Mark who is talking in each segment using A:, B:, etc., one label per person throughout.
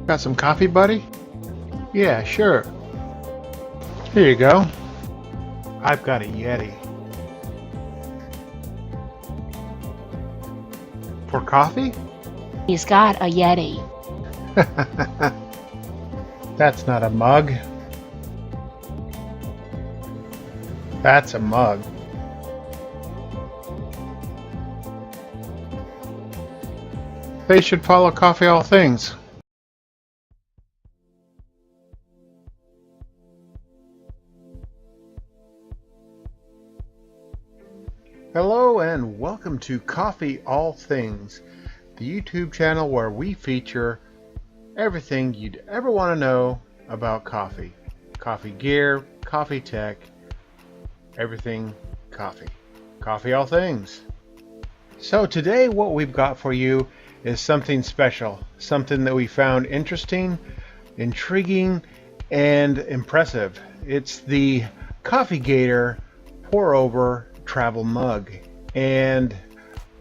A: Got some coffee, buddy? Yeah, sure. Here you go. I've got a Yeti. For coffee?
B: He's got a Yeti.
A: That's not a mug. That's a mug. They should follow Coffee All Things. Hello and welcome to Coffee All Things, the YouTube channel where we feature everything you'd ever want to know about coffee. Coffee gear, coffee tech, everything coffee. Coffee All Things. So today what we've got for you is something special, something that we found interesting, intriguing, and impressive. It's the Coffee Gator PourOver travel mug, and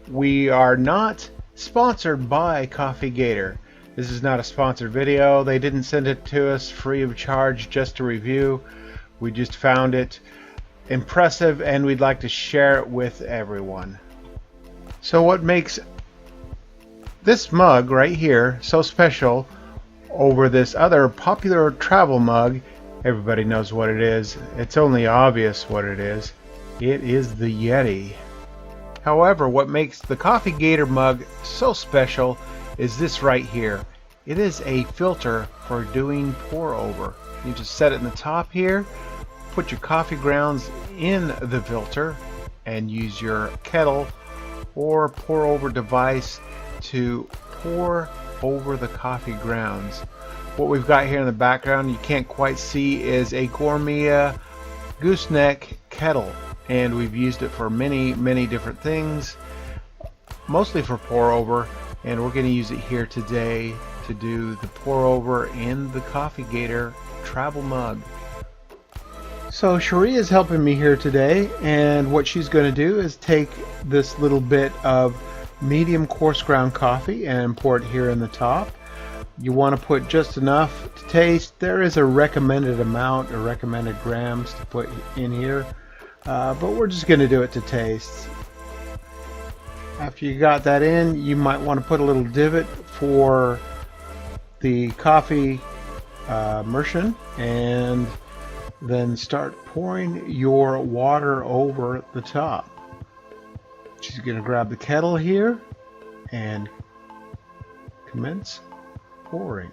A: we are not sponsored by Coffee Gator. This is not a sponsored video. They didn't send it to us free of charge just to review. We just found it impressive and we'd like to share it with everyone. So what makes this mug right here so special over this other popular travel mug? Everybody knows what it is. It's only obvious what it is. It is the Yeti. However, what makes the Coffee Gator mug so special is this right here. It is a filter for doing pour over. You just set it in the top here, put your coffee grounds in the filter, and use your kettle or pour over device to pour over the coffee grounds. What we've got here in the background you can't quite see is a Gourmet gooseneck kettle, and we've used it for many different things, mostly for pour over, and we're going to use it here today to do the pour over in the Coffee Gator travel mug. So Cherie is helping me here today, and what she's going to do is take this little bit of medium coarse ground coffee and pour it here in the top. You want to put just enough to taste. There is a recommended amount or recommended grams to put in here, but we're just going to do it to taste. After you got that in, you might want to put a little divot for the coffee immersion, and then start pouring your water over the top. She's going to grab the kettle here and commence pouring.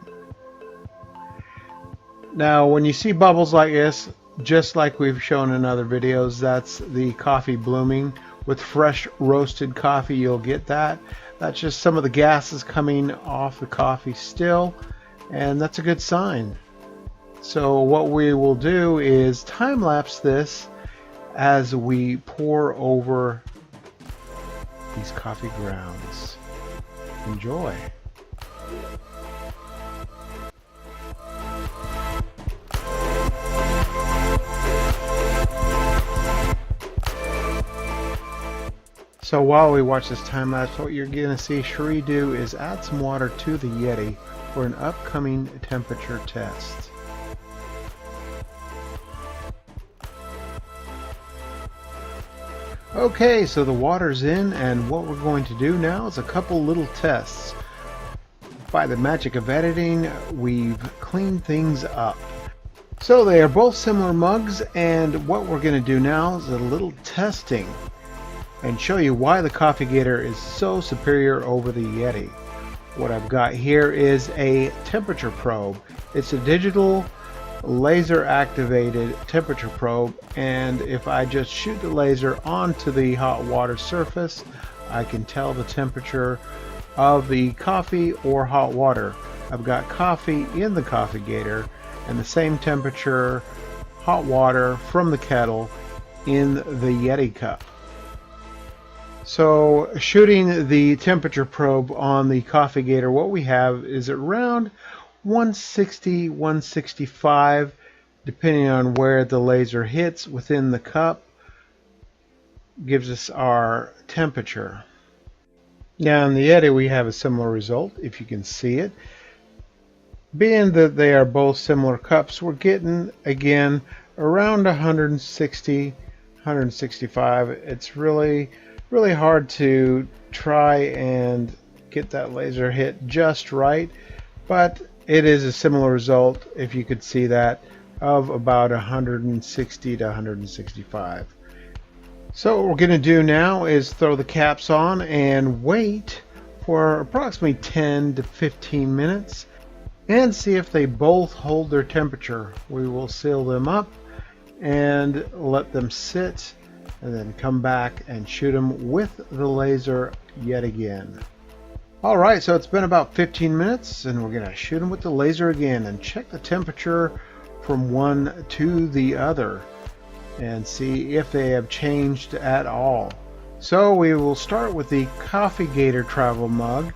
A: Now when you see bubbles like this, just like we've shown in other videos, that's the coffee blooming. With fresh roasted coffee you'll get that. That's just some of the gases coming off the coffee still, and that's a good sign. So what we will do is time-lapse this as we pour over these coffee grounds. Enjoy. So while we watch this time lapse, what you're going to see Cherie do is add some water to the Yeti for an upcoming temperature test. Okay, so the water's in, and what we're going to do now is a couple little tests. By the magic of editing, we've cleaned things up. So they are both similar mugs, and what we're going to do now is a little testing and show you why the Coffee Gator is so superior over the Yeti. What I've got here is a temperature probe. It's a digital laser activated temperature probe, and if I just shoot the laser onto the hot water surface, I can tell the temperature of the coffee or hot water. I've got coffee in the Coffee Gator and the same temperature hot water from the kettle in the Yeti cup. So shooting the temperature probe on the Coffee Gator, what we have is around 160, 165, depending on where the laser hits within the cup, gives us our temperature. Now in the Yeti we have a similar result, if you can see it. Being that they are both similar cups, we're getting again around 160, 165. It's really hard to try and get that laser hit just right, but it is a similar result, if you could see that, of about 160 to 165. So what we're going to do now is throw the caps on and wait for approximately 10 to 15 minutes and see if they both hold their temperature. We will seal them up and let them sit and then come back and shoot them with the laser yet again. Alright, so it's been about 15 minutes and we're going to shoot them with the laser again and check the temperature from one to the other and see if they have changed at all. So we will start with the Coffee Gator travel mug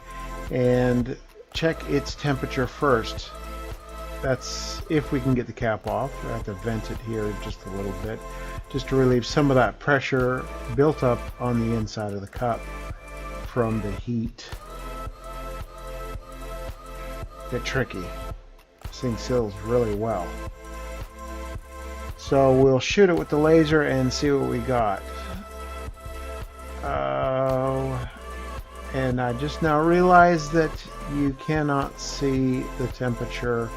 A: and check its temperature first. That's if we can get the cap off. I have to vent it here just a little bit just to relieve some of that pressure built up on the inside of the cup from the heat. Bit tricky. This thing seals really well. So we'll shoot it with the laser and see what we got. And I just now realized that you cannot see the temperature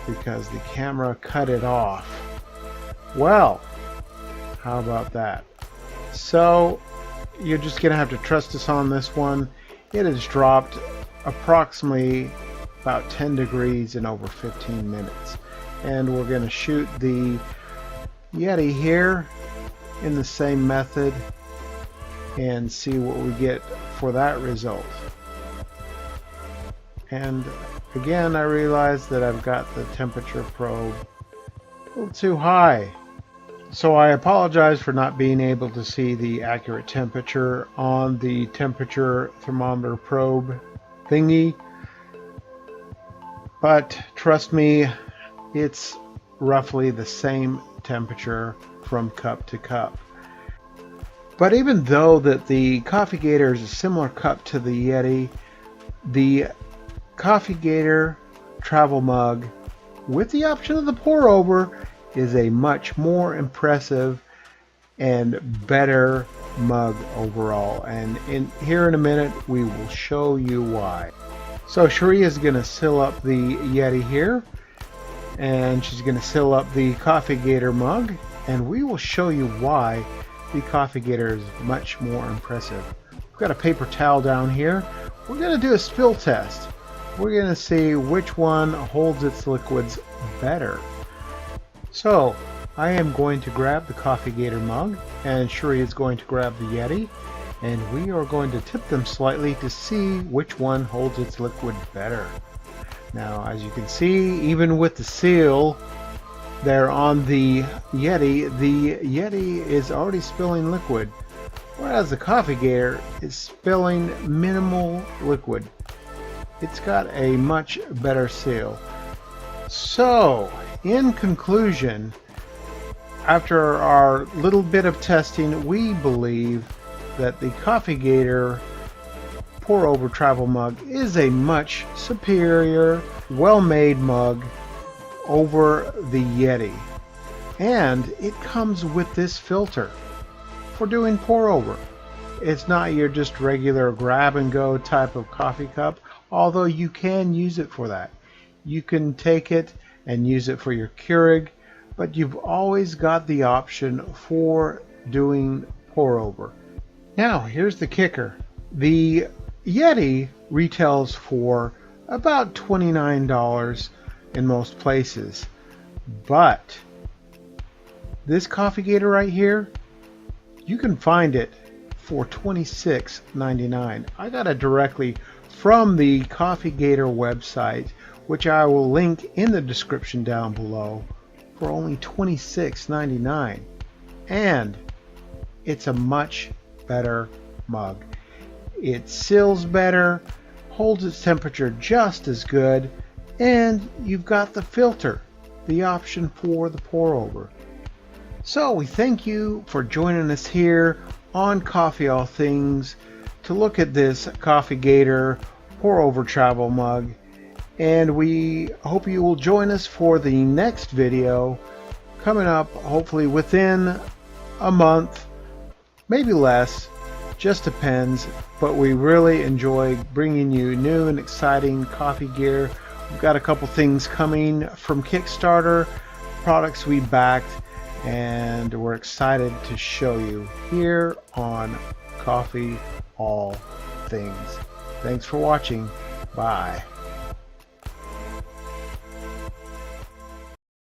A: because the camera cut it off. Well, how about that? So you're just gonna have to trust us on this one. It has dropped approximately about 10 degrees in over 15 minutes. And we're gonna shoot the Yeti here in the same method and see what we get for that result. And again, I realize that I've got the temperature probe a little too high. So I apologize for not being able to see the accurate temperature on the temperature thermometer probe thingy. But trust me, it's roughly the same temperature from cup to cup. But even though that the Coffee Gator is a similar cup to the Yeti, the Coffee Gator travel mug with the option of the pour over is a much more impressive and better mug overall. And here in a minute we will show you why. So Cherie is going to seal up the Yeti here, and she's going to seal up the Coffee Gator mug, and we will show you why the Coffee Gator is much more impressive. We've got a paper towel down here. We're going to do a spill test. We're going to see which one holds its liquids better. So I am going to grab the Coffee Gator mug, and Cherie is going to grab the Yeti, and we are going to tip them slightly to see which one holds its liquid better. Now, as you can see, even with the seal there on the Yeti is already spilling liquid, whereas the Coffee Gator is spilling minimal liquid. It's got a much better seal. So, in conclusion, after our little bit of testing, we believe that the Coffee Gator pour over travel mug is a much superior, well-made mug over the Yeti. And it comes with this filter for doing pour over. It's not your just regular grab and go type of coffee cup, although you can use it for that. You can take it and use it for your Keurig, but you've always got the option for doing pour over. Now, here's the kicker. The Yeti retails for about $29 in most places, but this Coffee Gator right here, you can find it for $26.99. I got it directly from the Coffee Gator website, which I will link in the description down below, for only $26.99. And it's a much better mug. It seals better, holds its temperature just as good, and you've got the filter, the option for the pour over. So we thank you for joining us here on Coffee All Things to look at this Coffee Gator pour over travel mug. And we hope you will join us for the next video coming up, hopefully within a month, maybe less, just depends. But we really enjoy bringing you new and exciting coffee gear. We've got a couple things coming from Kickstarter, products we backed, and we're excited to show you here on Coffee All Things. Thanks for watching. Bye.